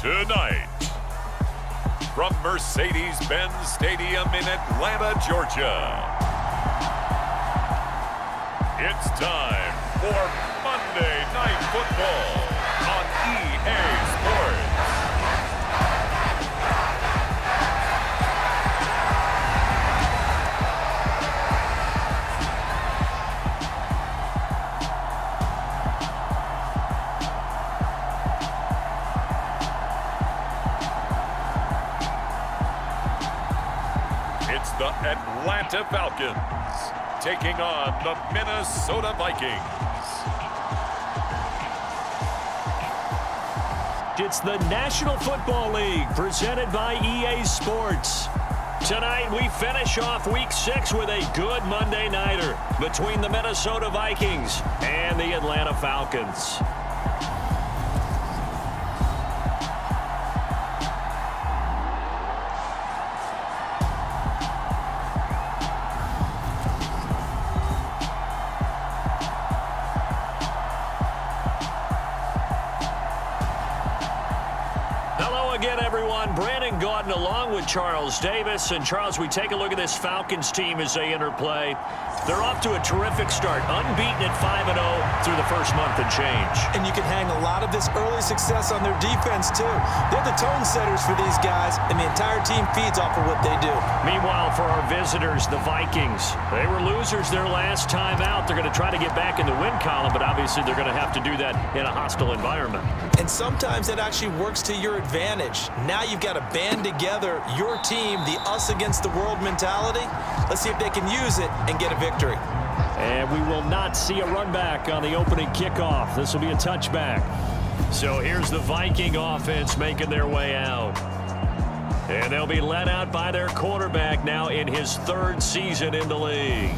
Tonight, from Mercedes-Benz Stadium in Atlanta, Georgia, it's time for Monday Night Football on EA Sports. It's the Atlanta Falcons taking on the Minnesota Vikings. It's the National Football League presented by EA Sports. Tonight we finish off Week 6 with a good Monday nighter between the Minnesota Vikings and the Atlanta Falcons. Brandon Gordon along with Charles Davis. And Charles, we take a look at this Falcons team as they enter play. They're off to a terrific start, unbeaten at 5-0 through the first month and change. And you can hang a lot of this early success on their defense, too. They're the tone setters for these guys, and the entire team feeds off of what they do. Meanwhile, for our visitors, the Vikings, they were losers their last time out. They're going to try to get back in the win column, but obviously they're going to have to do that in a hostile environment. And sometimes that actually works to your advantage. Now you've got to band together your team, the us against the world mentality. Let's see if they can use it and get a victory. And we will not see a run back on the opening kickoff. This will be a touchback. So here's the Viking offense making their way out. And they'll be led out by their quarterback now in his third season in the league.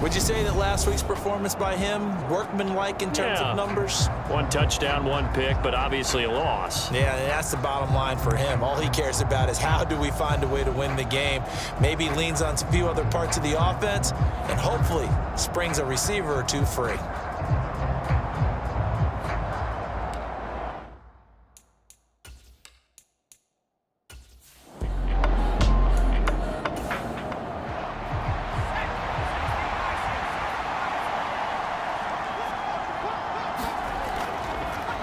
Would you say that last week's performance by him, workmanlike in terms of numbers? One touchdown, one pick, but obviously a loss. Yeah, that's the bottom line for him. All he cares about is how do we find a way to win the game. Maybe leans on a few other parts of the offense, and hopefully springs a receiver or two free.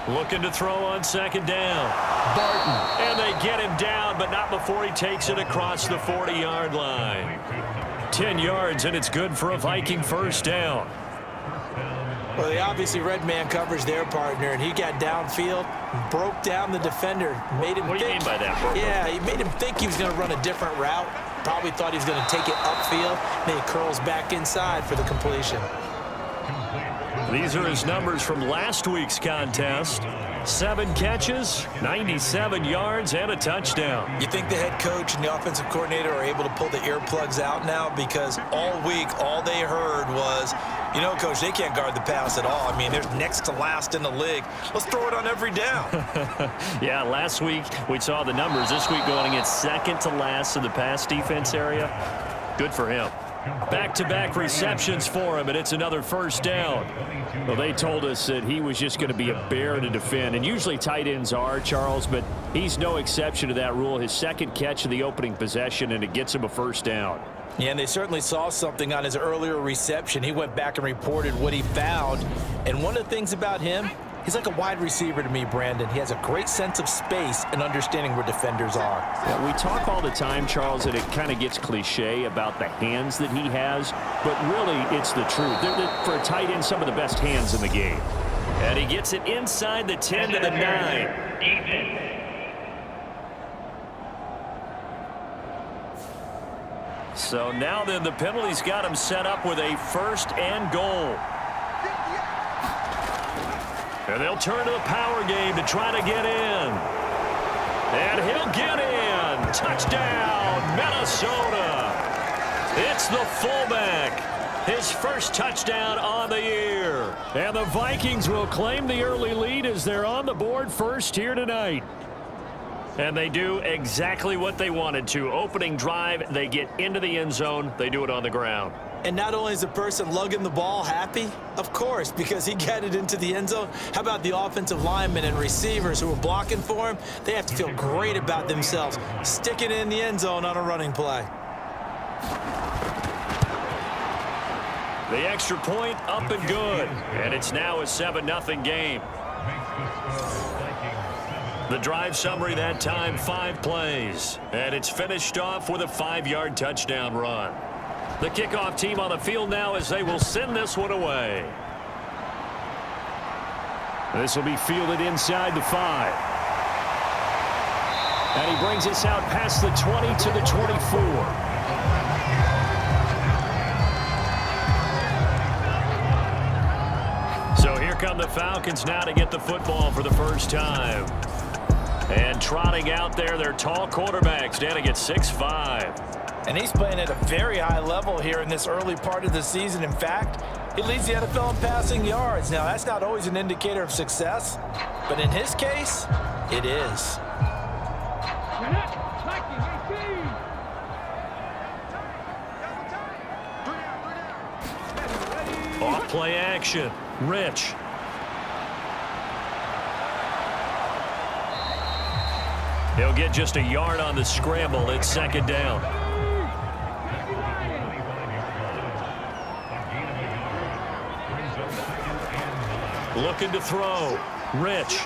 Looking to throw on second down. Barton. And they get him down, but not before he takes it across the 40-yard line. 10 yards, and it's good for a Viking first down. Well, they obviously red man coverage their partner, and he got downfield, broke down the defender, made him What do you mean by that? Yeah, he made him think he was going to run a different route. Probably thought he was going to take it upfield. Then he curls back inside for the completion. These are his numbers from last week's contest. 7 catches, 97 yards, and a touchdown. You think the head coach and the offensive coordinator are able to pull the earplugs out now? Because all week, all they heard was, you know, Coach, they can't guard the pass at all. I mean, they're next to last in the league. Let's throw it on every down. Yeah, last week we saw the numbers. This week going against second to last in the pass defense area. Good for him. Back-to-back receptions for him, and it's another first down. Well, they told us that he was just going to be a bear to defend, and usually tight ends are, Charles, but he's no exception to that rule. His second catch of the opening possession, and it gets him a first down. Yeah, and they certainly saw something on his earlier reception. He went back and reported what he found, and one of the things about him, he's like a wide receiver to me, Brandon. He has a great sense of space and understanding where defenders are. Yeah, we talk all the time, Charles, and it kind of gets cliche about the hands that he has, but really it's the truth. They're, for a tight end, some of the best hands in the game. And he gets it inside the 10 to the 9. So now then the penalty's got him set up with a first and goal. And they'll turn to the power game to try to get in. And he'll get in. Touchdown, Minnesota. It's the fullback. His first touchdown on the year. And the Vikings will claim the early lead as they're on the board first here tonight. And they do exactly what they wanted to. Opening drive, they get into the end zone. They do it on the ground. And not only is the person lugging the ball happy, of course, because he got it into the end zone. How about the offensive linemen and receivers who are blocking for him? They have to feel great about themselves, sticking it in the end zone on a running play. The extra point up and good. And it's now a 7-0 game. The drive summary that time, 5 plays. And it's finished off with a 5-yard touchdown run. The kickoff team on the field now as they will send this one away. This will be fielded inside the 5. And he brings us out past the 20 to the 24. So here come the Falcons now to get the football for the first time. And trotting out there, their tall quarterback standing at 6'5". And he's playing at a very high level here in this early part of the season. In fact, he leads the NFL in passing yards. Now, that's not always an indicator of success, but in his case, it is. Off play action. Rich. He'll get just a yard on the scramble. It's second down. Looking to throw. Rich.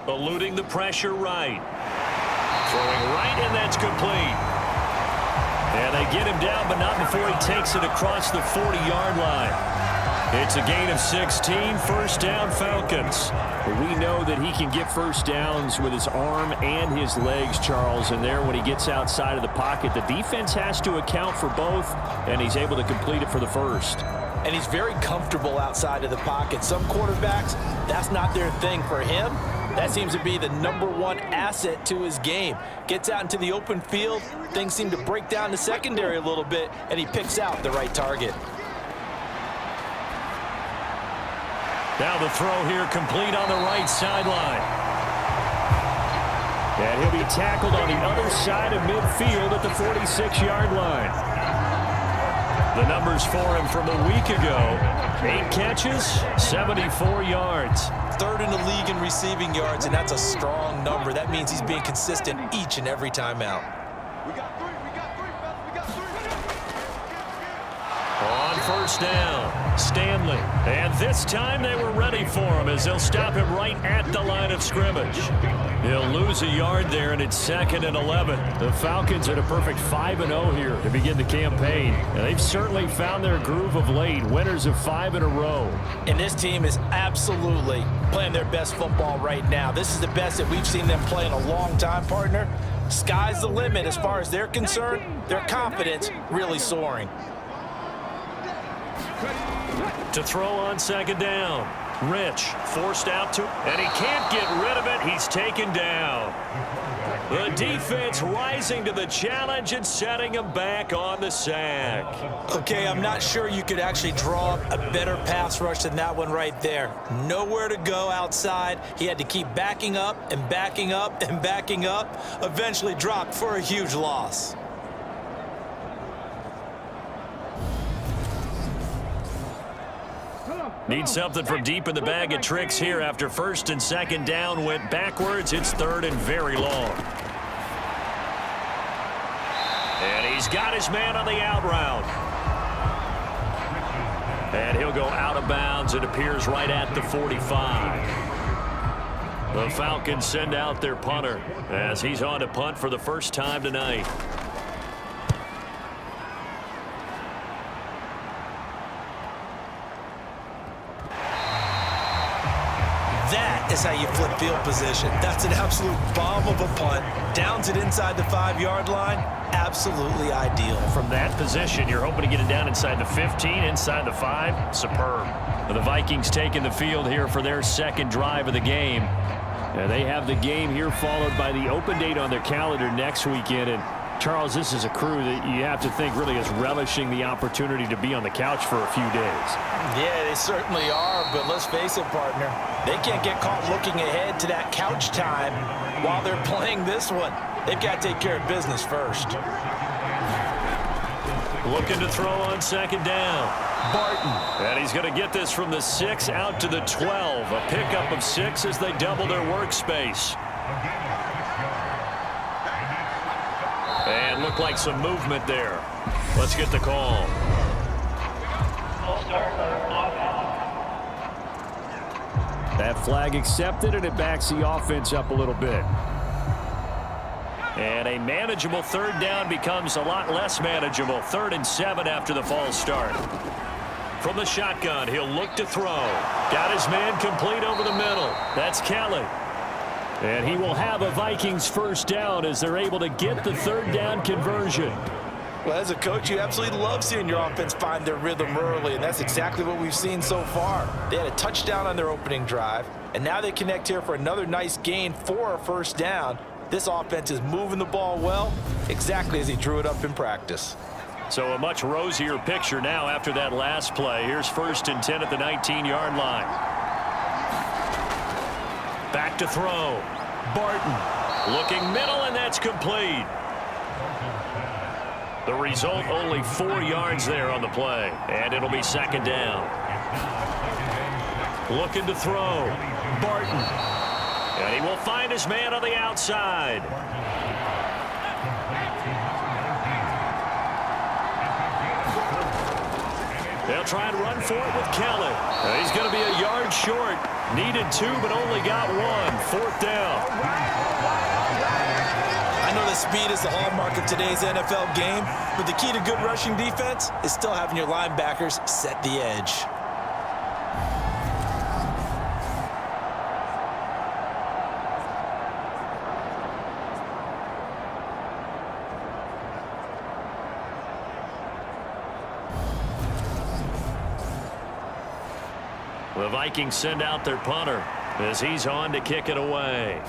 Eluding the pressure right. Throwing right, and that's complete. And they get him down, but not before he takes it across the 40-yard line. It's a gain of 16, first down Falcons. We know that he can get first downs with his arm and his legs, Charles, and there when he gets outside of the pocket, the defense has to account for both, and he's able to complete it for the first. And he's very comfortable outside of the pocket. Some quarterbacks, that's not their thing. For him, that seems to be the #1 asset to his game. Gets out into the open field, things seem to break down the secondary a little bit, and he picks out the right target. Now the throw here complete on the right sideline. And he'll be tackled on the other side of midfield at the 46-yard line. The numbers for him from a week ago. 8 catches, 74 yards. Third in the league in receiving yards, and that's a strong number. That means he's being consistent each and every time out. On first down, Stanley. And this time they were ready for him as they'll stop him right at the line of scrimmage. He'll lose a yard there, and it's 2nd and 11. The Falcons at a perfect 5-0 here to begin the campaign. And they've certainly found their groove of late, winners of 5 in a row. And this team is absolutely playing their best football right now. This is the best that we've seen them play in a long time, partner. Sky's the limit as far as they're concerned. Their confidence really soaring. To throw on second down. Rich forced out to, and he can't get rid of it. He's taken down. The defense rising to the challenge and setting him back on the sack. Okay, I'm not sure you could actually draw up a better pass rush than that one right there. Nowhere to go outside. He had to keep backing up and backing up and backing up. Eventually dropped for a huge loss. Need something from deep in the bag of tricks here after first and second down went backwards. It's third and very long. And he's got his man on the out route. And he'll go out of bounds. It appears right at the 45. The Falcons send out their punter as he's on to punt for the first time tonight. That is how you flip field position. That's an absolute bomb of a punt. Downs it inside the 5-yard line. Absolutely ideal. From that position, you're hoping to get it down inside the 15, inside the 5. Superb. The Vikings taking the field here for their second drive of the game. And they have the game here followed by the open date on their calendar next weekend. And Charles, this is a crew that you have to think really is relishing the opportunity to be on the couch for a few days. Yeah, they certainly are, but let's face it, partner. They can't get caught looking ahead to that couch time while they're playing this one. They've got to take care of business first. Looking to throw on second down. Barton. And he's going to get this from the 6 out to the 12. A pickup of 6 as they double their workspace. And looked like some movement there. Let's get the call. That flag accepted, and it backs the offense up a little bit. And a manageable third down becomes a lot less manageable. 3rd and 7 after the false start. From the shotgun, he'll look to throw. Got his man complete over the middle. That's Kelly. And he will have a Vikings first down as they're able to get the third down conversion. Well, as a coach, you absolutely love seeing your offense find their rhythm early, and that's exactly what we've seen so far. They had a touchdown on their opening drive, and now they connect here for another nice gain for a first down. This offense is moving the ball well, exactly as he drew it up in practice. So a much rosier picture now after that last play. Here's 1st and 10 at the 19-yard line. Back to throw. Barton looking middle, and that's complete. The result, only 4 yards there on the play, and it'll be 2nd down. Looking to throw. Barton. And he will find his man on the outside. They'll try and run for it with Kelly. He's going to be a yard short. Needed 2, but only got 1. 4th down. I know that speed is the hallmark of today's NFL game, but the key to good rushing defense is still having your linebackers set the edge. The Vikings send out their punter as he's on to kick it away.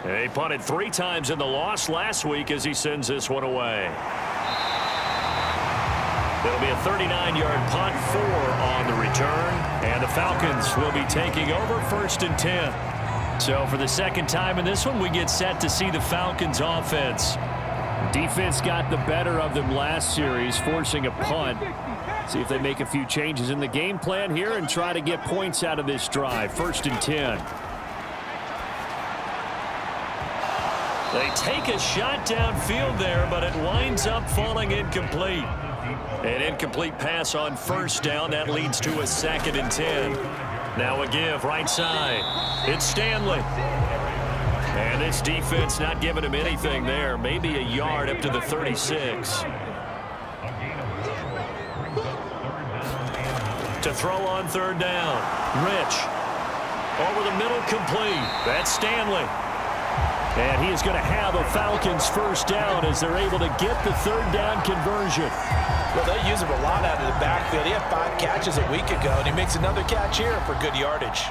He punted 3 times in the loss last week as he sends this one away. It'll be a 39-yard punt, 4 on the return, and the Falcons will be taking over 1st and 10. So for the 2nd time in this one, we get set to see the Falcons offense. Defense got the better of them last series, forcing a punt. See if they make a few changes in the game plan here and try to get points out of this drive. 1st and 10. They take a shot downfield there, but it winds up falling incomplete. An incomplete pass on 1st down. That leads to a 2nd and 10. Now a give right side. It's Stanley. And this defense not giving him anything there. Maybe a yard up to the 36. To throw on 3rd down. Rich. Over the middle, complete. That's Stanley. And he is going to have a Falcons first down as they're able to get the 3rd down conversion. Well, they use him a lot out of the backfield. He had 5 catches a week ago, and he makes another catch here for good yardage.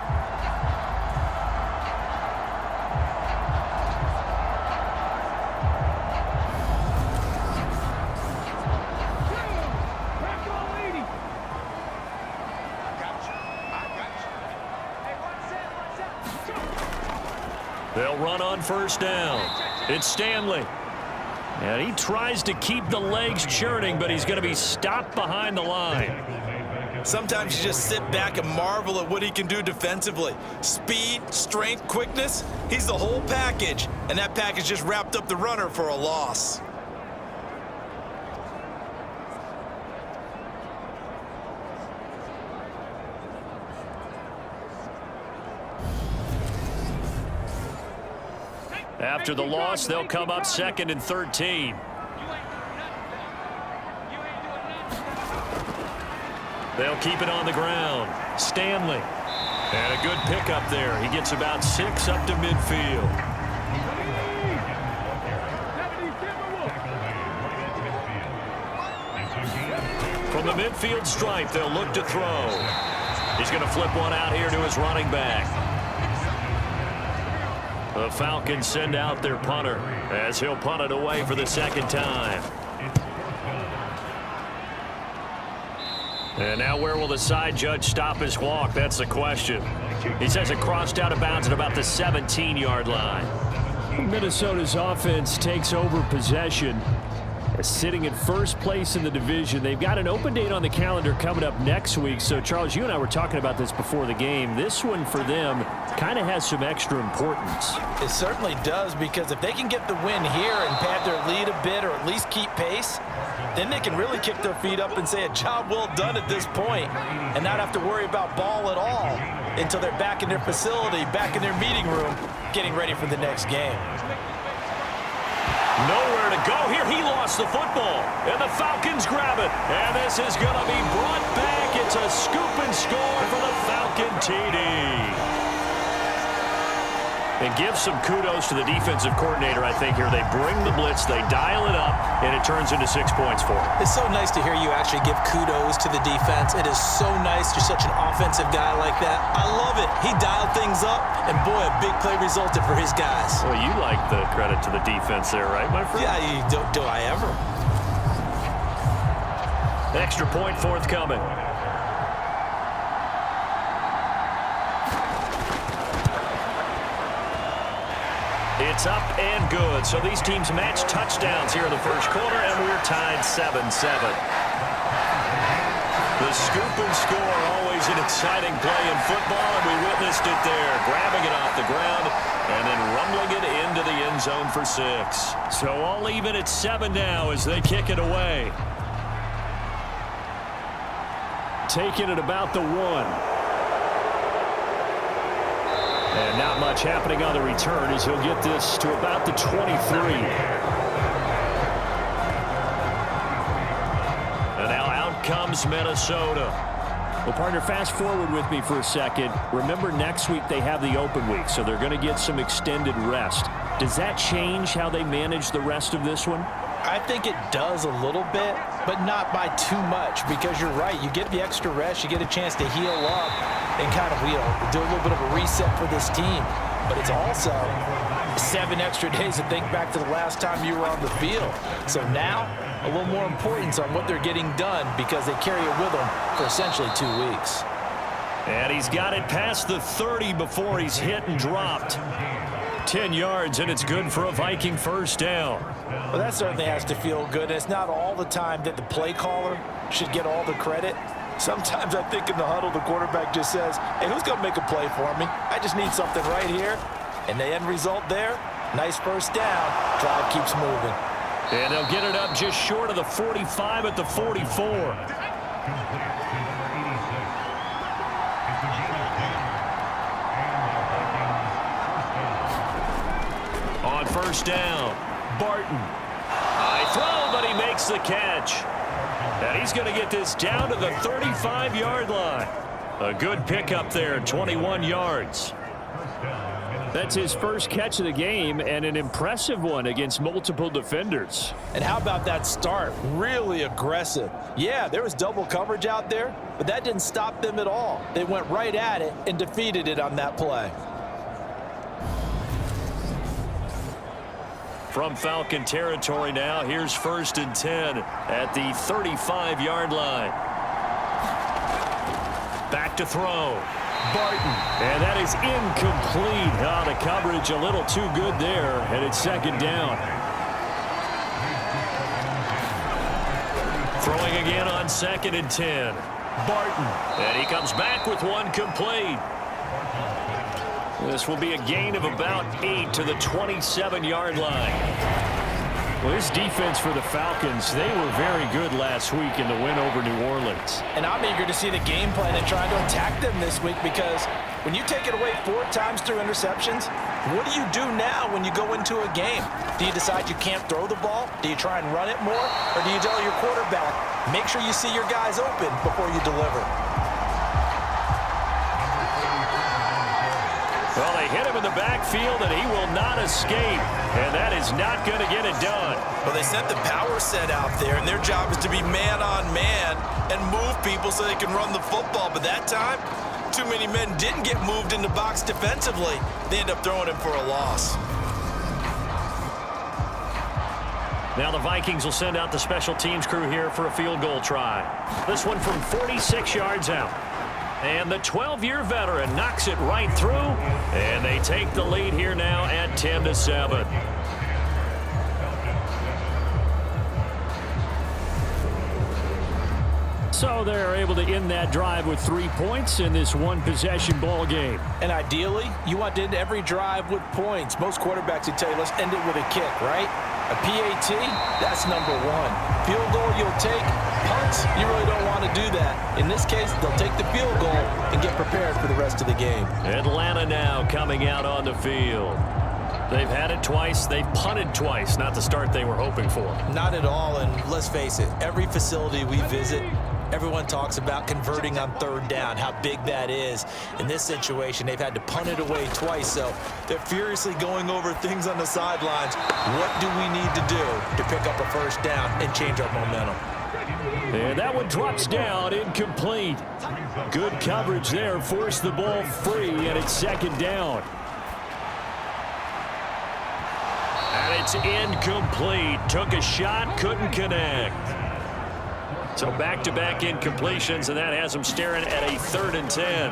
They'll run on 1st down. It's Stanley. And he tries to keep the legs churning, but he's going to be stopped behind the line. Sometimes you just sit back and marvel at what he can do defensively. Speed, strength, quickness, he's the whole package. And that package just wrapped up the runner for a loss. After the loss, they'll come up 2nd and 13. They'll keep it on the ground. Stanley. And a good pickup there. He gets about 6 up to midfield. From the midfield stripe, they'll look to throw. He's going to flip one out here to his running back. The Falcons send out their punter as he'll punt it away for the 2nd time. And now where will the side judge stop his walk? That's the question. He says it crossed out of bounds at about the 17-yard line. Minnesota's offense takes over possession. sitting in first place in the division. They've got an open date on the calendar coming up next week. So, Charles, you and I were talking about this before the game. This one for them kind of has some extra importance. It certainly does, because if they can get the win here and pad their lead a bit or at least keep pace, then they can really kick their feet up and say a job well done at this point and not have to worry about ball at all until they're back in their facility, back in their meeting room, getting ready for the next game. Nowhere to go here. He lost the football, and the Falcons grab it. And this is going to be brought back. It's a scoop and score for the Falcon TD. And give some kudos to the defensive coordinator, I think, here. They bring the blitz, they dial it up, and it turns into 6 points for them. It's so nice to hear you actually give kudos to the defense. It is so nice. You're such an offensive guy like that. I love it. He dialed things up, and boy, a big play resulted for his guys. Well, you like the credit to the defense there, right, my friend? Yeah, do I ever? Extra point forthcoming. It's up and good. So these teams match touchdowns here in the first quarter, and we're tied 7-7. The scoop and score, always an exciting play in football, and we witnessed it there, grabbing it off the ground and then rumbling it into the end zone for 6. So all even at 7 now as they kick it away. Taking it about the 1. And not much happening on the return as he'll get this to about the 23. And now out comes Minnesota. Well, partner, fast forward with me for a second. Remember, next week they have the open week, so they're going to get some extended rest. Does that change how they manage the rest of this one? I think it does a little bit, but not by too much, because you're right. You get the extra rest, you get a chance to heal up and kind of do a little bit of a reset for this team. But it's also 7 extra days to think back to the last time you were on the field. So now, a little more importance on what they're getting done, because they carry it with them for essentially 2 weeks. And he's got it past the 30 before he's hit and dropped. 10 yards, and it's good for a Viking first down. Well, that certainly has to feel good. It's not all the time that the play caller should get all the credit. Sometimes I think in the huddle, the quarterback just says, hey, who's going to make a play for me? I just need something right here. And the end result there, nice first down. Drive keeps moving. And they'll get it up just short of the 45 at the 44. On first down, Barton. High throw, but he makes the catch. And he's going to get this down to the 35-yard line. A good pickup there, 21 yards. That's his first catch of the game, and an impressive one against multiple defenders. And how about that start? Really aggressive. Yeah, there was double coverage out there, but that didn't stop them at all. They went right at it and defeated it on that play. From Falcon territory now, here's 1st and 10 at the 35-yard line. Back to throw. Barton. And that is incomplete. Oh, the coverage a little too good there, and it's 2nd down. Throwing again on 2nd and 10. Barton. And he comes back with one complete. This will be a gain of about 8 to the 27-yard line. Well, this defense for the Falcons, they were very good last week in the win over New Orleans. And I'm eager to see the game plan and try to attack them this week, because when you take it away 4 times through interceptions, what do you do now when you go into a game? Do you decide you can't throw the ball? Do you try and run it more? Or do you tell your quarterback, make sure you see your guys open before you deliver? Well, they hit him in the backfield, and he will not escape. And that is not going to get it done. Well, they sent the power set out there, and their job is to be man-on-man and move people so they can run the football. But that time, too many men didn't get moved in the box defensively. They end up throwing him for a loss. Now the Vikings will send out the special teams crew here for a field goal try. This one from 46 yards out. And the 12-year veteran knocks it right through, and they take the lead here now at 10-7. So they're able to end that drive with 3 points in this one-possession ball game. And ideally, you want to end every drive with points. Most quarterbacks would tell you, let's end it with a kick, right? A PAT, that's number one. Field goal you'll take. Punts, you really don't want to do that. In this case, they'll take the field goal and get prepared for the rest of the game. Atlanta now coming out on the field. They've had it twice. They've punted twice. Not the start they were hoping for. Not at all, and let's face it, every facility we visit, everyone talks about converting on third down, how big that is. In this situation, they've had to punt it away twice, so they're furiously going over things on the sidelines. What do we need to do to pick up a first down and change our momentum? And that one drops down, incomplete. Good coverage there, forced the ball free, and it's second down. And it's incomplete. Took a shot, couldn't connect. So back-to-back incompletions, and that has them staring at a 3rd and 10.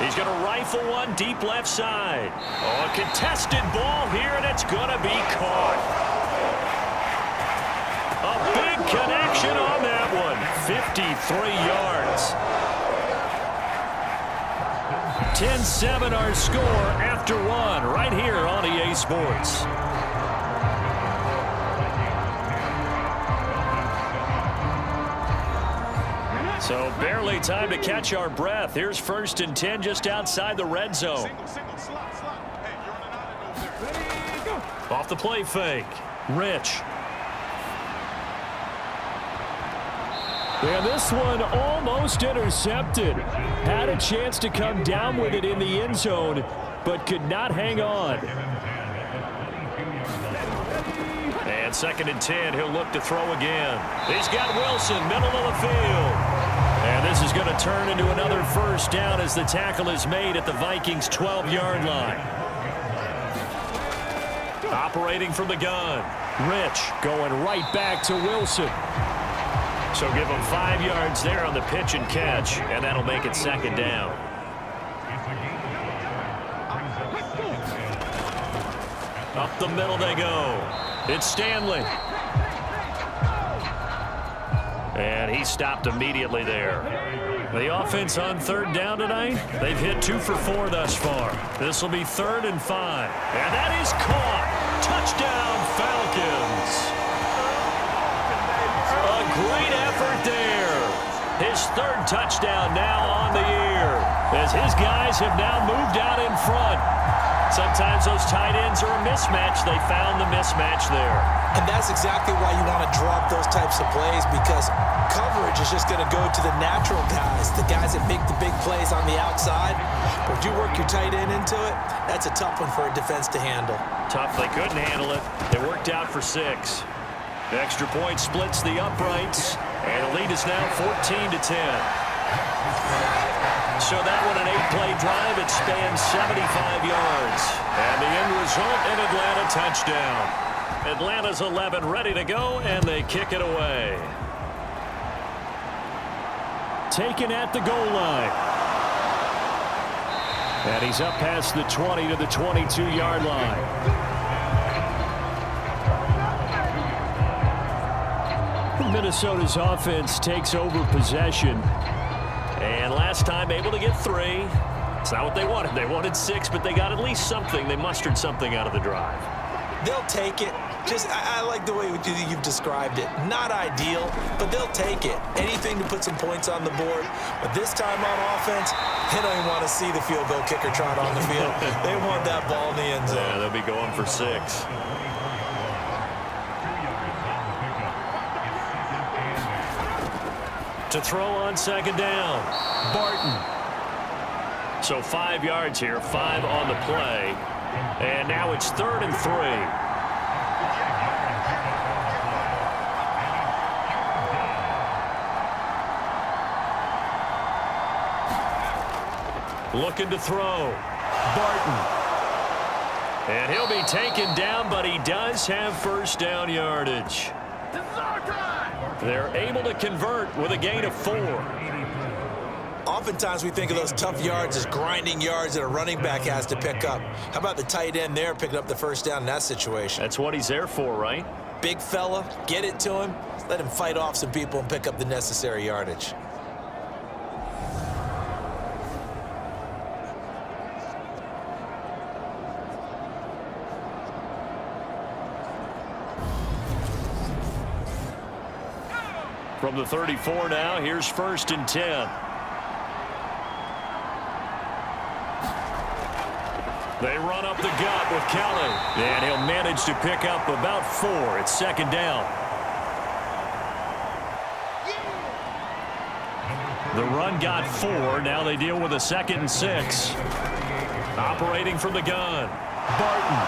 He's going to rifle one deep left side. Oh, a contested ball here, and it's going to be caught. A big connection on that one. 53 yards. 10-7 our score after one right here on EA Sports. So barely time to catch our breath. Here's 1st and 10 just outside the red zone. Off the play fake. Rich. And this one almost intercepted. Had a chance to come down with it in the end zone, but could not hang on. And 2nd and 10, he'll look to throw again. He's got Wilson, middle of the field. And this is going to turn into another first down as the tackle is made at the Vikings' 12-yard line. Operating from the gun. Rich going right back to Wilson. So give him 5 yards there on the pitch and catch, and that'll make it 2nd down. Up the middle they go. It's Stanley. And he stopped immediately there. The offense on 3rd down tonight, they've hit 2 for 4 thus far. This will be 3rd and 5. And that is caught. Touchdown, Falcons. A great effort there. His 3rd touchdown now on the year as his guys have now moved out in front. Sometimes those tight ends are a mismatch. They found the mismatch there. And that's exactly why you want to drop those types of plays, because coverage is just going to go to the natural guys, the guys that make the big plays on the outside. But if you work your tight end into it, that's a tough one for a defense to handle. Tough. They couldn't handle it. It worked out for 6. The extra point splits the uprights, and the lead is now 14-10. So that one, an 8-play drive. It spans 75 yards. And the end result, an Atlanta touchdown. Atlanta's 11 ready to go, and they kick it away. Taken at the goal line. And he's up past the 20 to the 22-yard line. Minnesota's offense takes over possession. And last time able to get 3. It's not what they wanted. They wanted 6, but they got at least something. They mustered something out of the drive. They'll take it. I like the way you've described it. Not ideal, but they'll take it. Anything to put some points on the board. But this time on offense, they don't even want to see the field goal kicker trot on the field. They want that ball in the end zone. Yeah, they'll be going for 6. To throw on 2nd down, Barton. So 5 yards here, 5 on the play. And now it's 3rd and 3. Looking to throw. Barton. And he'll be taken down, but he does have first down yardage. They're able to convert with a gain of 4. Oftentimes we think of those tough yards as grinding yards that a running back has to pick up. How about the tight end there picking up the first down in that situation? That's what he's there for, right? big fella, get it to him, let him fight off some people and pick up the necessary yardage. From the 34 now, here's 1st and 10. They run up the gut with Kelly. And he'll manage to pick up about 4. It's 2nd down. The run got 4. Now they deal with a 2nd and 6. Operating from the gun. Barton.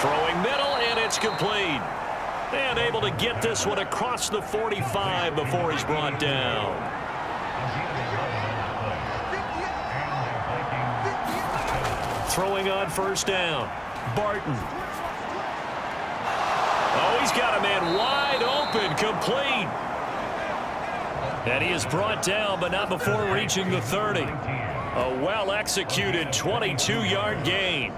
Throwing middle, and it's complete. And able to get this one across the 45 before he's brought down. Throwing on 1st down. Barton. Oh, he's got a man wide open, complete. And he is brought down, but not before reaching the 30. A well-executed 22-yard gain.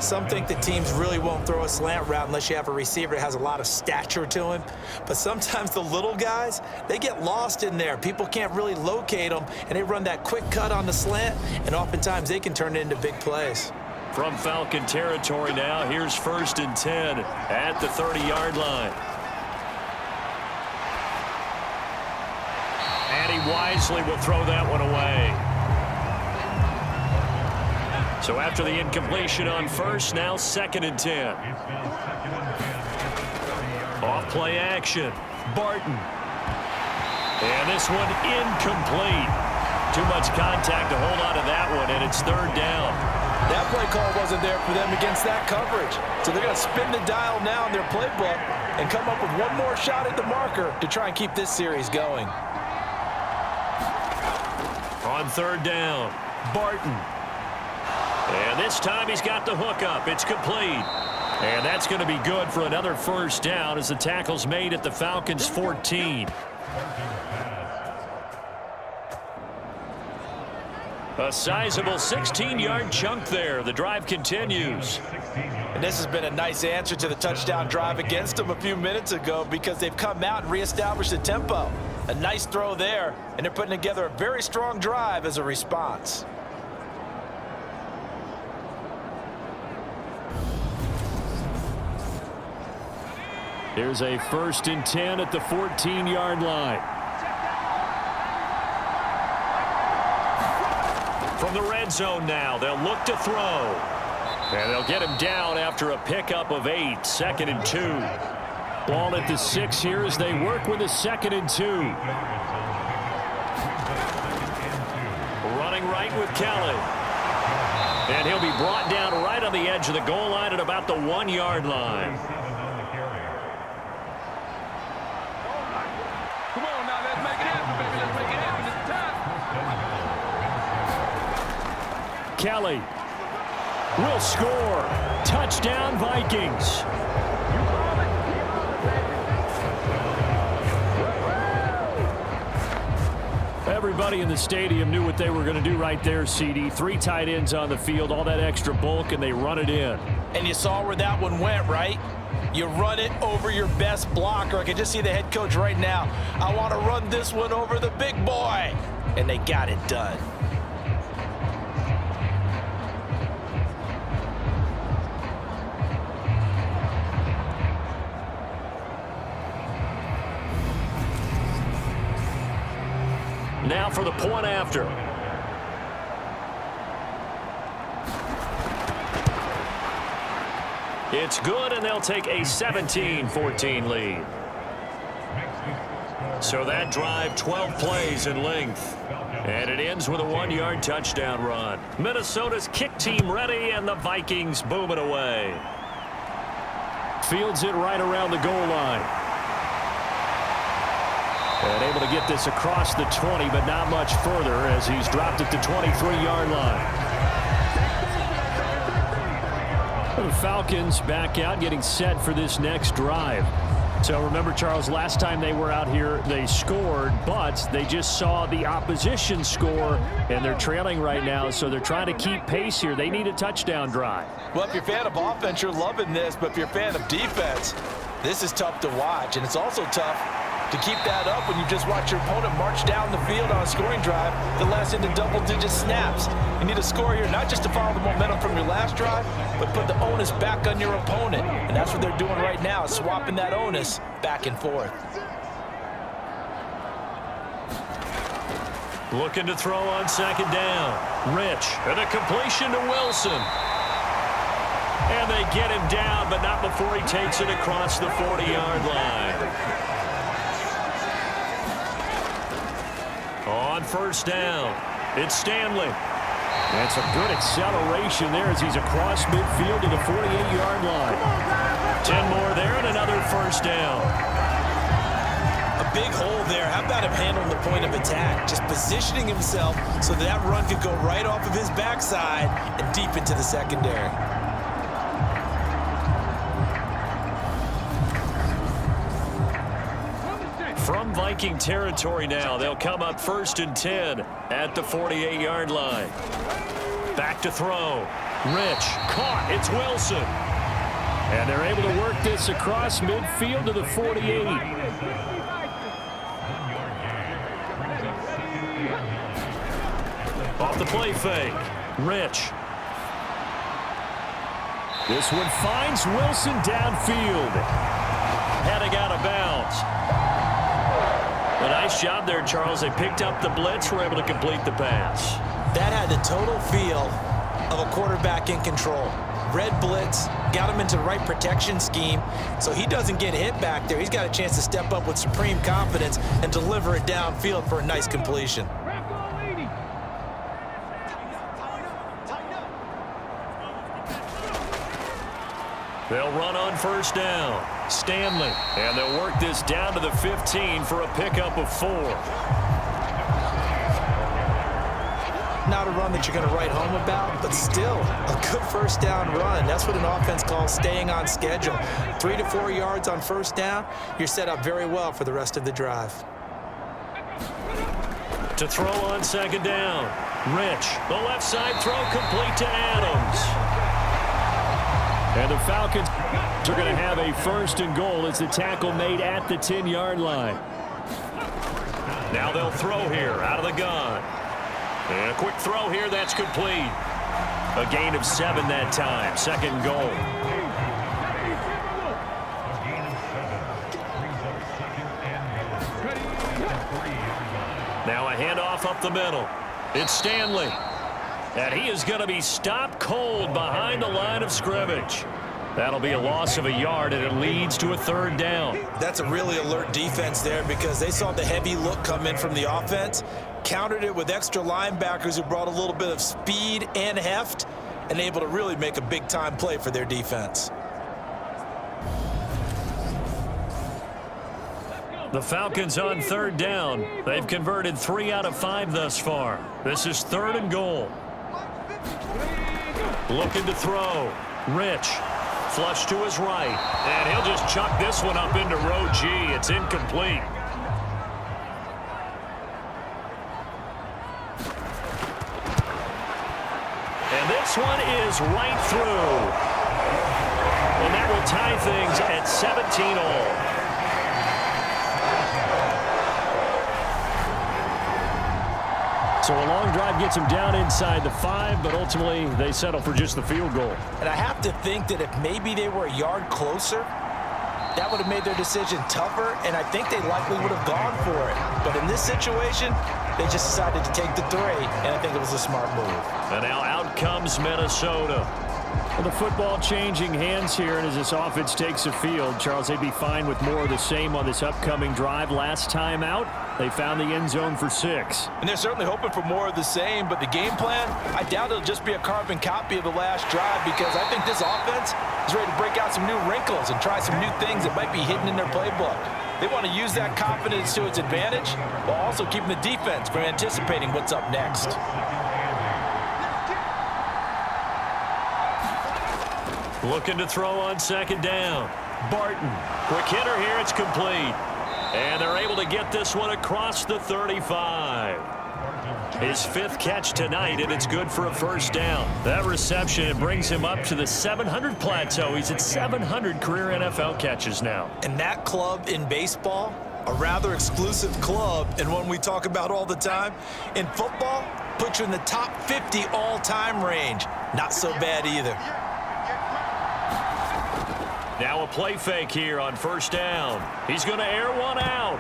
Some think the teams really won't throw a slant route unless you have a receiver that has a lot of stature to him. But sometimes the little guys, they get lost in there. People can't really locate them, and they run that quick cut on the slant, and oftentimes they can turn it into big plays. From Falcon territory now, here's 1st and 10 at the 30-yard line. And he wisely will throw that one away. So after the incompletion on 1st, now 2nd and 10. Off play action. Barton. And this one incomplete. Too much contact to hold on to that one, and it's 3rd down. That play call wasn't there for them against that coverage. So they're going to spin the dial now in their playbook and come up with one more shot at the marker to try and keep this series going. On 3rd down, Barton. And this time he's got the hook up. It's complete. And that's going to be good for another 1st down as the tackle's made at the Falcons' 14. A sizable 16-yard chunk there. The drive continues. And this has been a nice answer to the touchdown drive against them a few minutes ago because they've come out and reestablished the tempo. A nice throw there, and they're putting together a very strong drive as a response. Here's a 1st and 10 at the 14-yard line. From the red zone now, they'll look to throw. And they'll get him down after a pickup of 8, 2nd and 2. Ball at the 6 here as they work with a 2nd and 2. Running right with Kelly. And he'll be brought down right on the edge of the goal line at about the 1-yard line. Come on now, let's make it happen, baby. Let's make it happen. It's time. Kelly will score. Touchdown, Vikings. Everybody in the stadium knew what they were going to do right there, CD. 3 tight ends on the field, all that extra bulk, and they run it in. And you saw where that one went, right? You run it over your best blocker. I can just see the head coach right now. I want to run this one over the big boy. And they got it done. Now for the point after. It's good, and they'll take a 17-14 lead. So that drive, 12 plays in length. And it ends with a 1-yard touchdown run. Minnesota's kick team ready, and the Vikings boom it away. Fields it right around the goal line. And able to get this across the 20, but not much further as he's dropped at the 23-yard line. The Falcons back out, getting set for this next drive. So remember, Charles, last time they were out here, they scored, but they just saw the opposition score, and they're trailing right now, so they're trying to keep pace here. They need a touchdown drive. Well, if you're a fan of offense, you're loving this, but if you're a fan of defense, This is tough to watch, and it's also tough to keep that up when you just watch your opponent march down the field on a scoring drive that lasts into double-digit snaps. You need a score here, not just to follow the momentum from your last drive, but put the onus back on your opponent. And that's what they're doing right now, swapping that onus back and forth. Looking to throw on second down. Rich, and a completion to Wilson. And they get him down, but not before he takes it across the 40-yard line. On first down, it's Stanley. That's a good acceleration there as he's across midfield to the 48-yard line. 10 more there and another first down. A big hole there. How about him handling the point of attack? Just positioning himself so that run could go right off of his backside and deep into the secondary. From Viking territory now, they'll come up 1st and 10 at the 48-yard line. Back to throw. Rich, caught. It's Wilson. And they're able to work this across midfield to the 48. Off the play fake. Rich. This one finds Wilson downfield. Heading out of bounds. A nice job there, Charles. They picked up the blitz, were able to complete the pass. That had the total feel of a quarterback in control. Red blitz, got him into the right protection scheme, so he doesn't get hit back there. He's got a chance to step up with supreme confidence and deliver it downfield for a nice completion. They'll run on first down. Stanley. And they'll work this down to the 15 for a pickup of 4. Not a run that you're going to write home about, but still a good first down run. That's what an offense calls staying on schedule. 3 to 4 yards on first down, you're set up very well for the rest of the drive. To throw on second down. Rich. The left side throw complete to Adams. And the Falcons are going to have a 1st and goal as the tackle made at the 10-yard line. Now they'll throw here out of the gun. And a quick throw here, that's complete. A gain of 7 that time, 2nd goal. Now a handoff up the middle. It's Stanley. And he is going to be stopped cold behind the line of scrimmage. That'll be a loss of a yard, and it leads to a 3rd down. That's a really alert defense there because they saw the heavy look come in from the offense, countered it with extra linebackers who brought a little bit of speed and heft, and able to really make a big-time play for their defense. The Falcons on 3rd down. They've converted 3 out of 5 thus far. This is 3rd and goal. Looking to throw. Rich. Flush to his right. And he'll just chuck this one up into row G. It's incomplete. And this one is right through. And that will tie things at 17 all. So a long drive gets them down inside the 5, but ultimately they settle for just the field goal. And I have to think that if maybe they were a yard closer, that would have made their decision tougher, and I think they likely would have gone for it. But in this situation, they just decided to take the 3, and I think it was a smart move. And now out comes Minnesota. Well, the football changing hands here, and as this offense takes the field, Charles, they'd be fine with more of the same on this upcoming drive. Last time out, they found the end zone for 6. And they're certainly hoping for more of the same, but the game plan, I doubt it'll just be a carbon copy of the last drive because I think this offense is ready to break out some new wrinkles and try some new things that might be hidden in their playbook. They want to use that confidence to its advantage while also keeping the defense from anticipating what's up next. Looking to throw on second down. Barton. Quick hitter here. It's complete. And they're able to get this one across the 35. His 5th catch tonight, and it's good for a first down. That reception, it brings him up to the 700 plateau. He's at 700 career NFL catches now. And that club in baseball, a rather exclusive club, and one we talk about all the time. In football, puts you in the top 50 all-time range. Not so bad either. Now a play fake here on first down. He's going to air one out.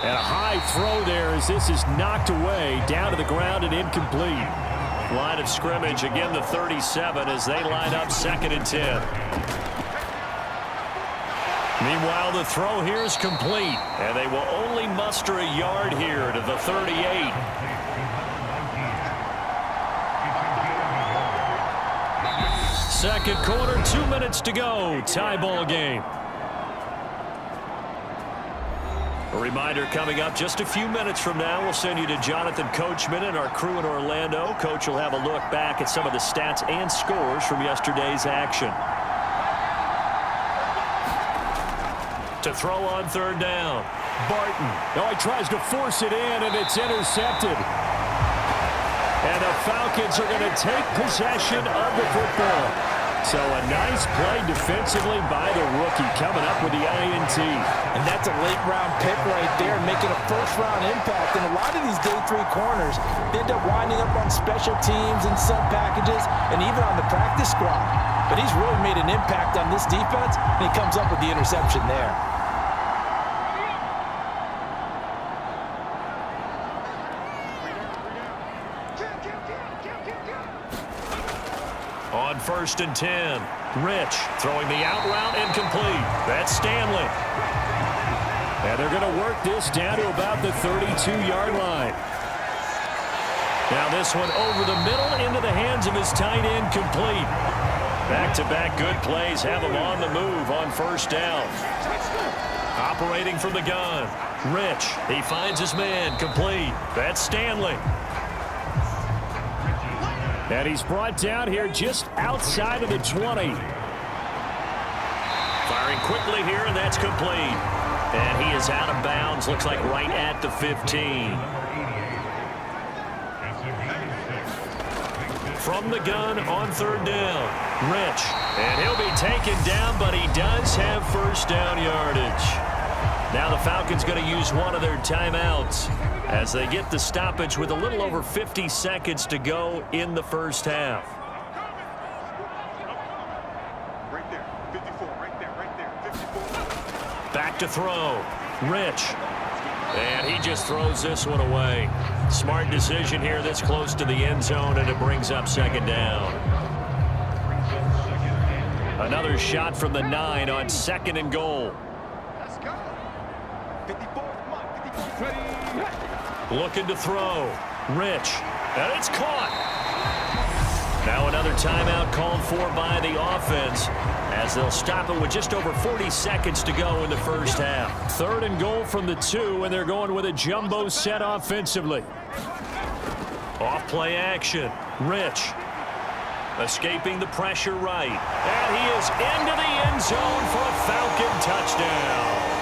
And a high throw there as this is knocked away, down to the ground and incomplete. Line of scrimmage, again the 37 as they line up 2nd and 10. Meanwhile, the throw here is complete, and they will only muster a yard here to the 38. Second quarter, 2 minutes to go. Tie ball game. A reminder coming up just a few minutes from now. We'll send you to Jonathan Coachman and our crew in Orlando. Coach will have a look back at some of the stats and scores from yesterday's action. To throw on 3rd down. Barton. Oh, he tries to force it in, and it's intercepted. And the Falcons are going to take possession of the football. So a nice play defensively by the rookie coming up with the INT. And that's a late-round pick right there, making a first-round impact. And a lot of these day 3 corners, they end up winding up on special teams and sub-packages and even on the practice squad. But he's really made an impact on this defense, and he comes up with the interception there. On 1st and 10, Rich throwing the out route incomplete. That's Stanley. And they're going to work this down to about the 32-yard line. Now this one over the middle into the hands of his tight end, complete. Back-to-back good plays have him on the move on 1st down. Operating from the gun, Rich. He finds his man, complete. That's Stanley. And he's brought down here just outside of the 20. Firing quickly here, and that's complete. And he is out of bounds, looks like right at the 15. From the gun on 3rd down, Rich. And he'll be taken down, but he does have first down yardage. Now the Falcons going to use one of their timeouts as they get the stoppage with a little over 50 seconds to go in the first half. Right there, 54, right there, 54. Back to throw, Rich. And he just throws this one away. Smart decision here this close to the end zone, and it brings up 2nd down. Another shot from the 9 on 2nd and goal. Let's go. 54, come on, 54. Looking to throw. Rich. And it's caught. Now another timeout called for by the offense as they'll stop it with just over 40 seconds to go in the first half. 3rd and goal from the 2, and they're going with a jumbo set offensively. Off play action. Rich. Escaping the pressure right. And he is into the end zone for a Falcon touchdown.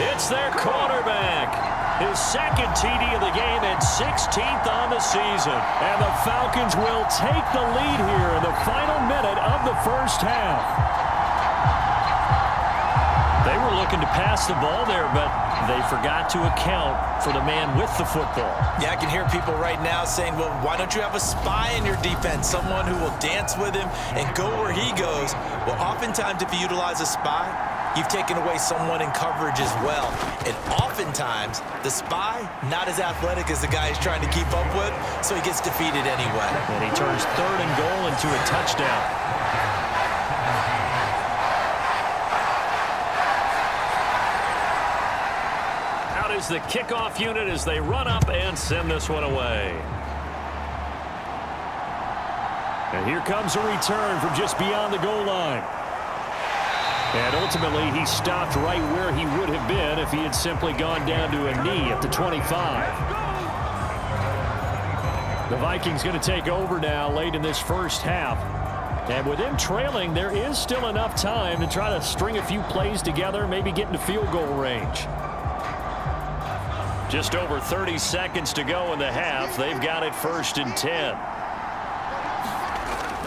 It's their quarterback. His 2nd TD of the game and 16th on the season. And the Falcons will take the lead here in the final minute of the first half. They were looking to pass the ball there, but they forgot to account for the man with the football. Yeah, I can hear people right now saying, well, why don't you have a spy in your defense, someone who will dance with him and go where he goes? Well, oftentimes if you utilize a spy, you've taken away someone in coverage as well. And oftentimes, the spy, not as athletic as the guy he's trying to keep up with, so he gets defeated anyway. And he turns 3rd and goal into a touchdown. Out is the kickoff unit as they run up and send this one away. And here comes a return from just beyond the goal line. And ultimately, he stopped right where he would have been if he had simply gone down to a knee at the 25. The Vikings going to take over now late in this first half. And with them trailing, there is still enough time to try to string a few plays together, maybe get into field goal range. Just over 30 seconds to go in the half. They've got it 1st and 10.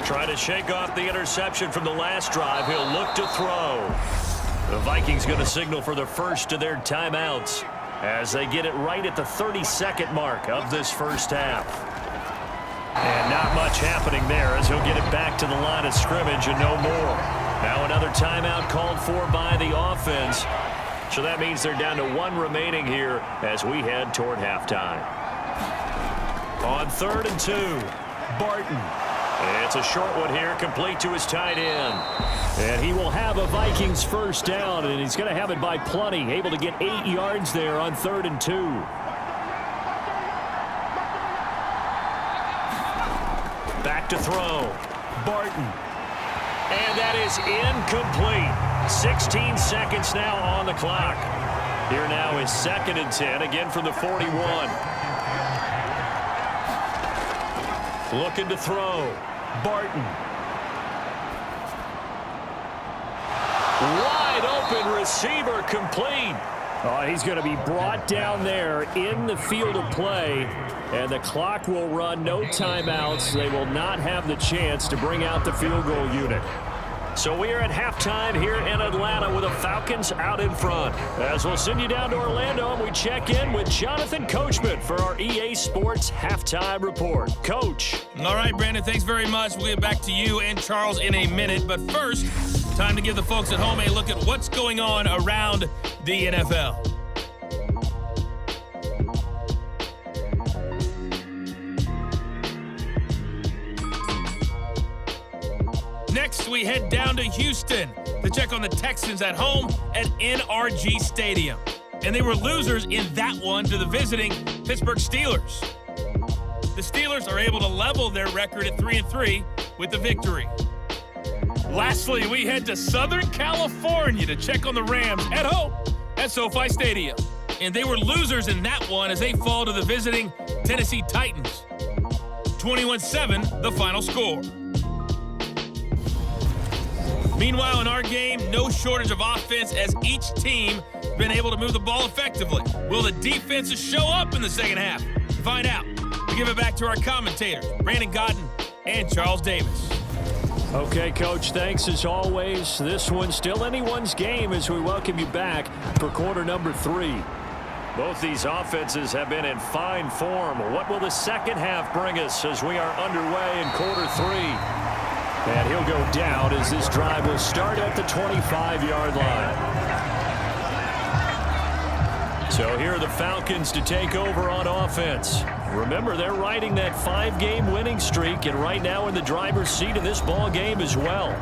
Trying to shake off the interception from the last drive. He'll look to throw. The Vikings going to signal for the first of their timeouts as they get it right at the 32nd mark of this first half. And not much happening there as he'll get it back to the line of scrimmage and no more. Now another timeout called for by the offense. So that means they're down to 1 remaining here as we head toward halftime. On 3rd and 2, Barton. It's a short one here, complete to his tight end. And he will have a Vikings first down, and he's going to have it by plenty. Able to get 8 yards there on 3rd and 2. Back to throw. Barton. And that is incomplete. 16 seconds now on the clock. Here now is 2nd and 10, again from the 41. Looking to throw. Barton. Wide open receiver, complete. Oh, he's going to be brought down there in the field of play, and the clock will run, no timeouts. They will not have the chance to bring out the field goal unit. So we are at halftime here in Atlanta with the Falcons out in front. As we'll send you down to Orlando, and we check in with Jonathan Coachman for our EA Sports Halftime Report. Coach. All right, Brandon, thanks very much. We'll get back to you and Charles in a minute. But first, time to give the folks at home a look at what's going on around the NFL. Next, we head down to Houston to check on the Texans at home at NRG Stadium. And they were losers in that one to the visiting Pittsburgh Steelers. The Steelers are able to level their record at 3-3 with the victory. Lastly, we head to Southern California to check on the Rams at home at SoFi Stadium. And they were losers in that one as they fall to the visiting Tennessee Titans. 21-7, the final score. Meanwhile, in our game, no shortage of offense as each team has been able to move the ball effectively. Will the defenses show up in the second half? To find out, we give it back to our commentators, Brandon Godden and Charles Davis. Okay, Coach, thanks as always. This one's still anyone's game as we welcome you back for quarter number 3. Both these offenses have been in fine form. What will the second half bring us as we are underway in quarter 3? And he'll go down as this drive will start at the 25-yard line. So here are the Falcons to take over on offense. Remember, they're riding that 5-game winning streak, and right now in the driver's seat in this ball game as well.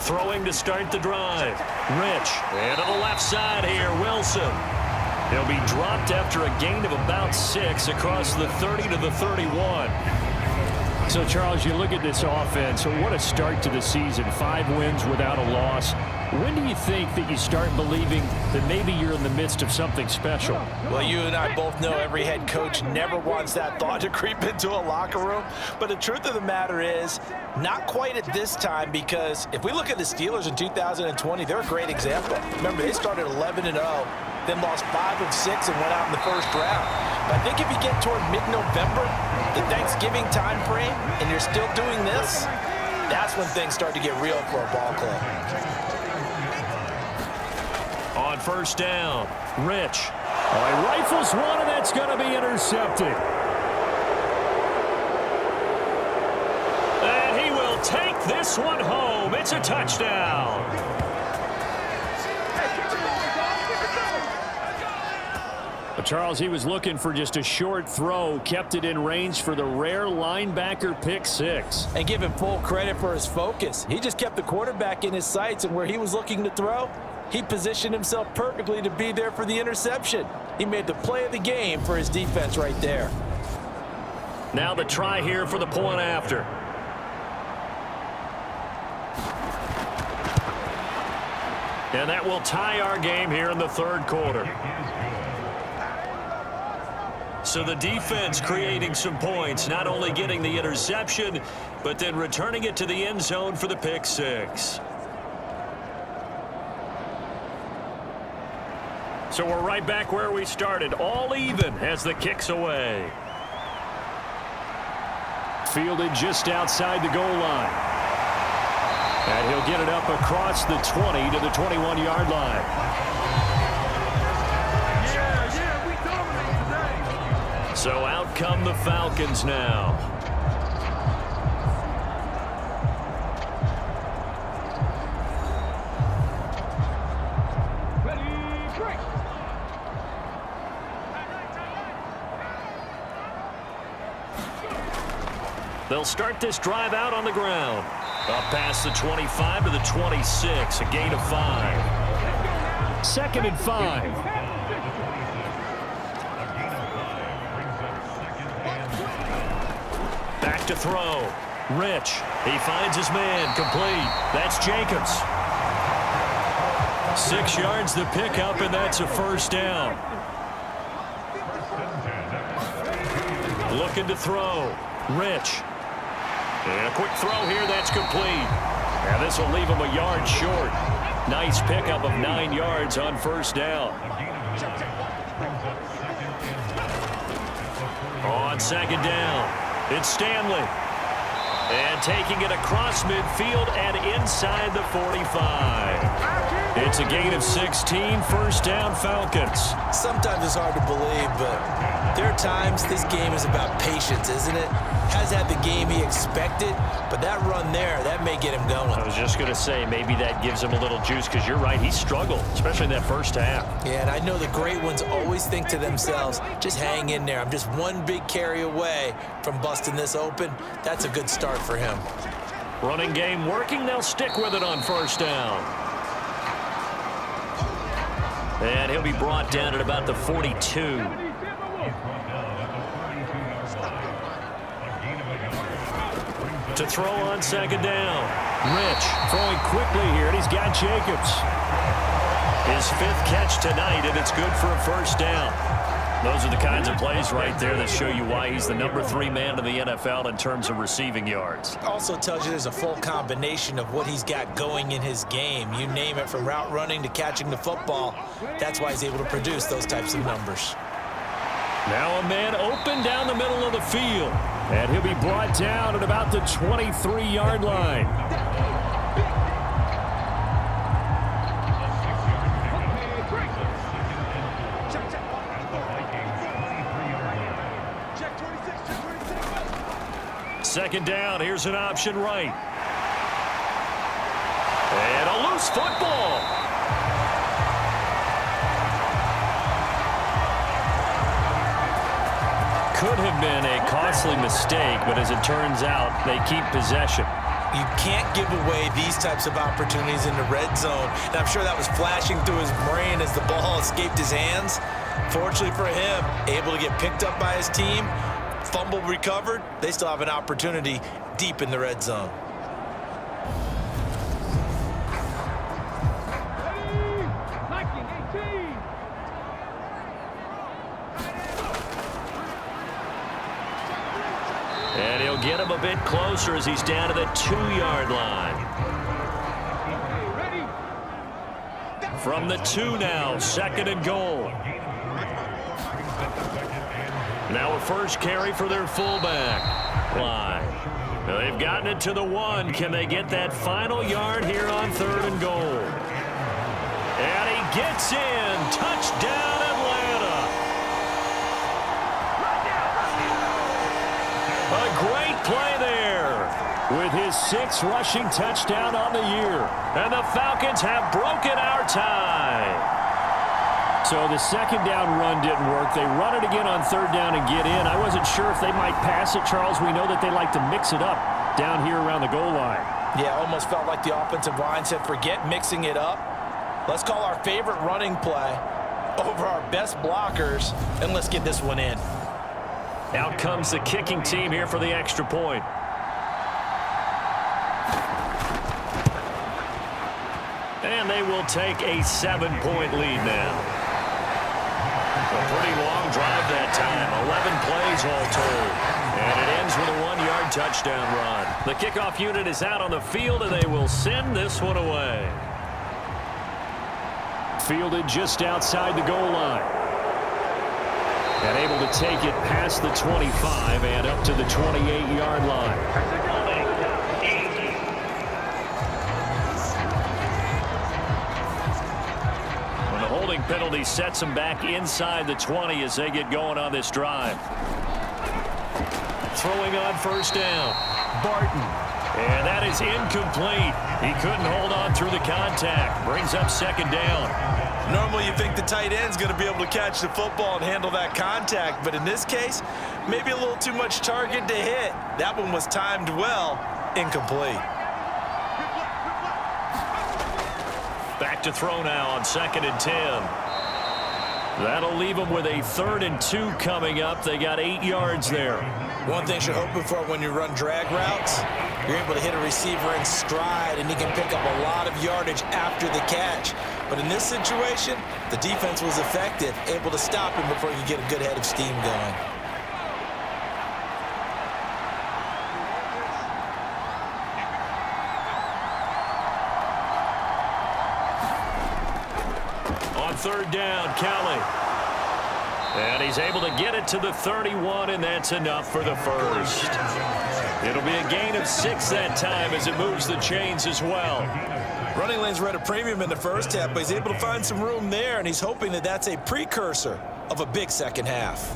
Throwing to start the drive. Rich. And to the left side here, Wilson. He'll be dropped after a gain of about 6 across the 30 to the 31. So, Charles, you look at this offense, what a start to the season. 5 wins without a loss. When do you think that you start believing that maybe you're in the midst of something special? Well, you and I both know every head coach never wants that thought to creep into a locker room. But the truth of the matter is, not quite at this time, because if we look at the Steelers in 2020, they're a great example. Remember, they started 11-0, then lost 5 of 6 and went out in the first round. But I think if you get toward mid-November, the Thanksgiving time frame, and you're still doing this, that's when things start to get real for a ball club. On first down, Rich. Oh, he rifles one, and that's going to be intercepted. And he will take this one home. It's a touchdown. But Charles, he was looking for just a short throw, kept it in range for the rare linebacker pick 6. And give him full credit for his focus. He just kept the quarterback in his sights, and where he was looking to throw, he positioned himself perfectly to be there for the interception. He made the play of the game for his defense right there. Now the try here for the point after. And that will tie our game here in the third quarter. So the defense creating some points, not only getting the interception, but then returning it to the end zone for the pick six. So we're right back where we started, all even as the kick's away. Fielded just outside the goal line. And he'll get it up across the 20 to the 21-yard line. We dominate today. So out come the Falcons now. They'll start this drive out on the ground. Up past the 25 to the 26, a gain of 5. 2nd and 5. Back to throw. Rich. He finds his man. Complete. That's Jacobs. 6 yards the pickup, and that's a first down. Looking to throw. Rich. And a quick throw here, that's complete. And this will leave him a yard short. Nice pickup of 9 yards on first down. On 2nd down, it's Stanley. And taking it across midfield and inside the 45. It's a gain of 16, first down Falcons. Sometimes it's hard to believe, but there are times this game is about patience, isn't it? Has had the game he expected, but that run there, that may get him going. I was just going to say, maybe that gives him a little juice, because you're right, he struggled, especially in that first half. Yeah, and I know the great ones always think to themselves, just hang in there. I'm just one big carry away from busting this open. That's a good start for him. Running game working, they'll stick with it on first down. And he'll be brought down at about the 42. To throw on 2nd down. Rich throwing quickly here, and he's got Jacobs. His 5th catch tonight, and it's good for a first down. Those are the kinds of plays right there that show you why he's the number 3 man in the NFL in terms of receiving yards. Also tells you there's a full combination of what he's got going in his game. You name it, from route running to catching the football. That's why he's able to produce those types of numbers. Now a man open down the middle of the field. And he'll be brought down at about the 23-yard line. Second down, here's an option right. And a loose football. Could have been a costly mistake, but as it turns out, they keep possession. You can't give away these types of opportunities in the red zone. And I'm sure that was flashing through his brain as the ball escaped his hands. Fortunately for him, able to get picked up by his team, fumble recovered. They still have an opportunity deep in the red zone. And he'll get him a bit closer as he's down to the 2-yard line. From the 2 now, 2nd and goal. Now a first carry for their fullback line. Now they've gotten it to the 1. Can they get that final yard here on 3rd and goal? And he gets in. Touchdown, Atlanta. A great play there with his 6th rushing touchdown on the year. And the Falcons have broken our tie. So the 2nd down run didn't work. They run it again on 3rd down and get in. I wasn't sure if they might pass it, Charles. We know that they like to mix it up down here around the goal line. Yeah, almost felt like the offensive line said, forget mixing it up. Let's call our favorite running play over our best blockers, and let's get this one in. Out comes the kicking team here for the extra point. And they will take a 7-point lead now. A pretty long drive that time. 11 plays all told. And it ends with a 1-yard touchdown run. The kickoff unit is out on the field, and they will send this one away. Fielded just outside the goal line. And able to take it past the 25 and up to the 28-yard line. When the holding penalty sets them back inside the 20 as they get going on this drive. Throwing on first down. Barton. And that is incomplete. He couldn't hold on through the contact. Brings up second down. Normally you think the tight end's going to be able to catch the football and handle that contact, but in this case, maybe a little too much target to hit. That one was timed well, incomplete. Back to throw now on 2nd and 10. That'll leave them with a 3rd and 2 coming up. They got 8 yards there. One thing you're hoping for when you run drag routes, you're able to hit a receiver in stride, and he can pick up a lot of yardage after the catch. But in this situation, the defense was effective, able to stop him before you get a good head of steam going. On 3rd down, Kelly. And he's able to get it to the 31, and that's enough for the first. It'll be a gain of 6 that time as it moves the chains as well. Running lanes were at a premium in the first half, but he's able to find some room there, and he's hoping that that's a precursor of a big second half.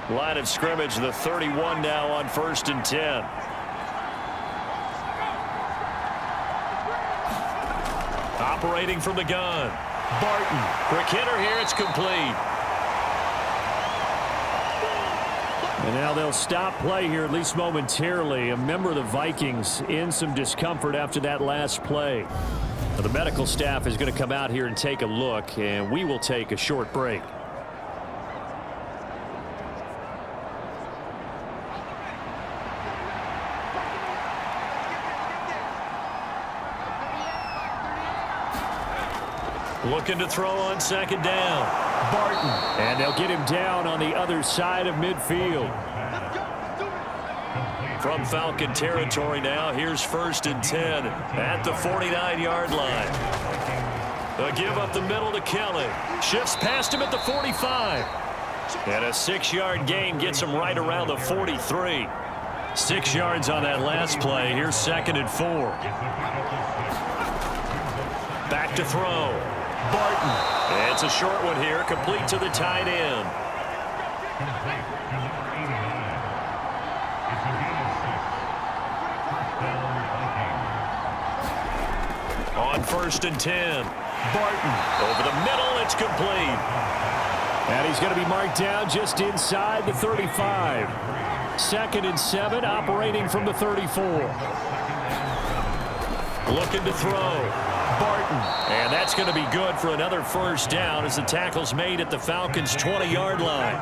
Line of scrimmage, the 31 now on 1st and 10. Operating from the gun. Barton. Quick hitter here. It's complete. And now they'll stop play here, at least momentarily. A member of the Vikings in some discomfort after that last play. Now, the medical staff is going to come out here and take a look, and we will take a short break. Looking to throw on 2nd down. Barton. And they'll get him down on the other side of midfield. From Falcon territory now, here's 1st and 10 at the 49-yard line. A give up the middle to Kelly. Shifts past him at the 45. And a 6-yard gain gets him right around the 43. 6 yards on that last play. Here's 2nd and 4. Back to throw. Barton. It's a short one here, complete to the tight end. On 1st and 10. Barton. Over the middle, it's complete. And he's going to be marked down just inside the 35. 2nd and 7, operating from the 34. Looking to throw. Barton. And that's going to be good for another first down as the tackle's made at the Falcons' 20-yard line.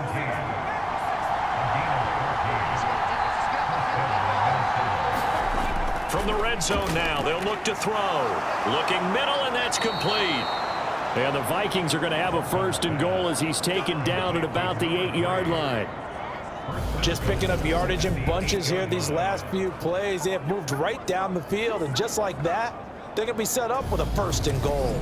From the red zone now, they'll look to throw. Looking middle, and that's complete. And the Vikings are going to have a 1st and goal as he's taken down at about the 8-yard line. Just picking up yardage in bunches here these last few plays. They have moved right down the field, and just like that, they're going to be set up with a 1st and goal.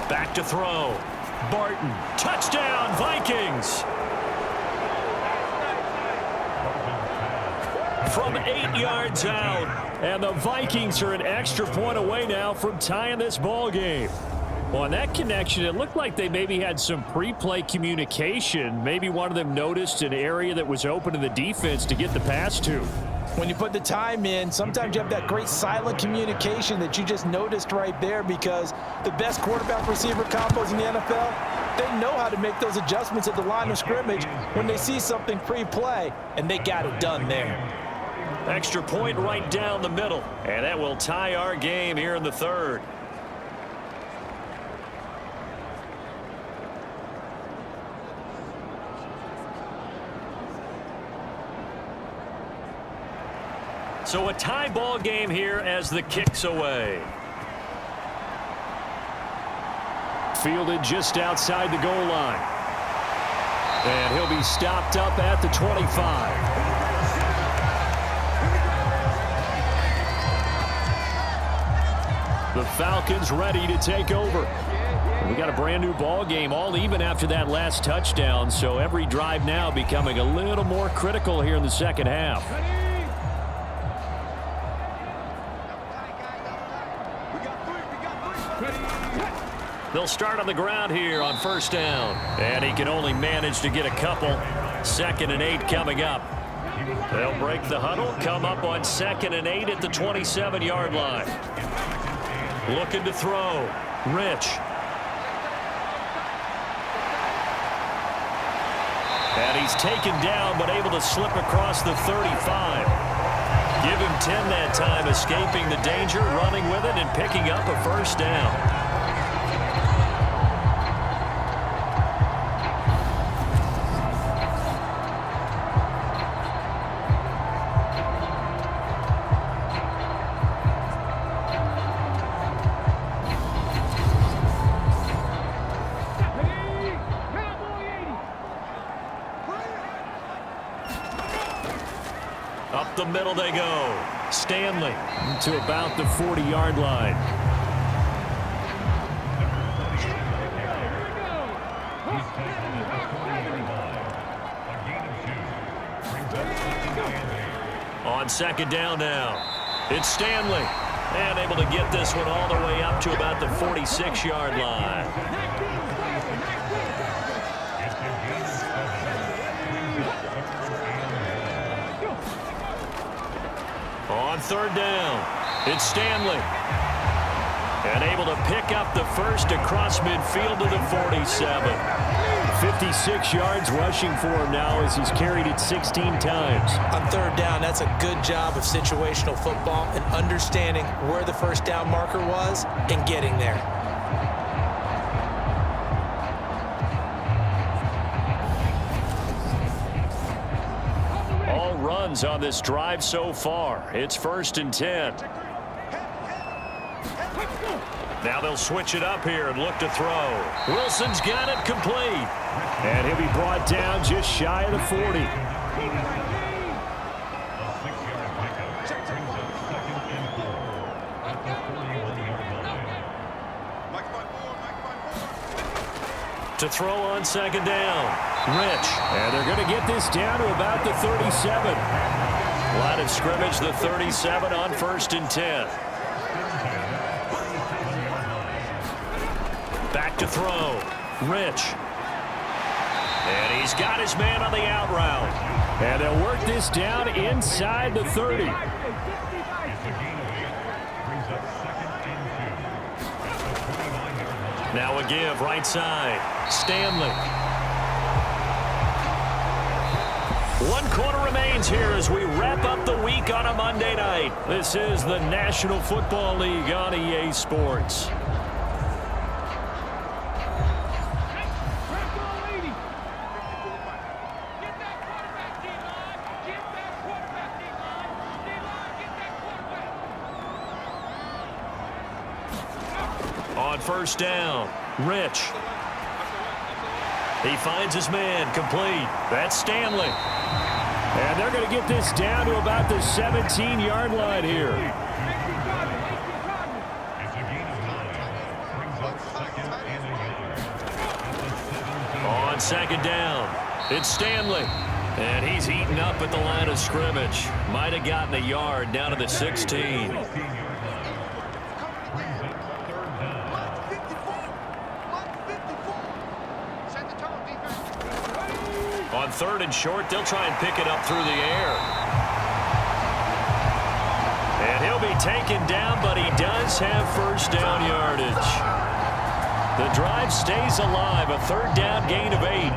Back to throw. Barton. Touchdown, Vikings. From 8 yards out. And the Vikings are an extra point away now from tying this ball game. Well, on that connection, it looked like they maybe had some pre-play communication. Maybe one of them noticed an area that was open to the defense to get the pass to. When you put the time in, sometimes you have that great silent communication that you just noticed right there, because the best quarterback-receiver combos in the NFL, they know how to make those adjustments at the line of scrimmage when they see something pre-play, and they got it done there. Extra point right down the middle. And that will tie our game here in the third. So a tie ball game here as the kick's away. Fielded just outside the goal line. And he'll be stopped up at the 25. The Falcons ready to take over. We got a brand new ball game, all even after that last touchdown. So every drive now becoming a little more critical here in the second half. They'll start on the ground here on first down. And he can only manage to get a couple. 2nd and 8 coming up. They'll break the huddle, come up on 2nd and 8 at the 27-yard line. Looking to throw. Rich. And he's taken down, but able to slip across the 35. Give him 10 that time, escaping the danger, running with it, and picking up a first down. Up the middle they go. Stanley to about the 40-yard line. On 2nd down now. It's Stanley. And able to get this one all the way up to about the 46-yard line. On 3rd down, it's Stanley. And able to pick up the first across midfield to the 47. 56 yards rushing for him now as he's carried it 16 times. On 3rd down, that's a good job of situational football and understanding where the first down marker was and getting there. All runs on this drive so far. It's 1st and 10. Now they'll switch it up here and look to throw. Wilson's got it complete. And he'll be brought down just shy of the 40. To throw on 2nd down. Rich. And they're going to get this down to about the 37. Line of scrimmage, the 37 on 1st and 10. Back to throw. Rich. And he's got his man on the out route. And they'll work this down inside the 30. Now a give right side. Stanley. 1 quarter remains here as we wrap up the week on a Monday night. This is the National Football League on EA Sports. On 1st down, Rich. He finds his man, complete. That's Stanley. And they're going to get this down to about the 17-yard line here. On 2nd down, it's Stanley. And he's eaten up at the line of scrimmage. Might have gotten a yard down to the 16. On 3rd and short, they'll try and pick it up through the air. And he'll be taken down, but he does have first down yardage. The drive stays alive, a 3rd down gain of 8.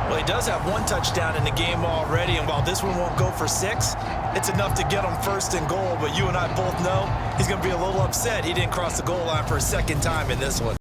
Well, he does have 1 touchdown in the game already, and while this one won't go for 6, it's enough to get him first and goal, but you and I both know he's going to be a little upset he didn't cross the goal line for a second time in this one.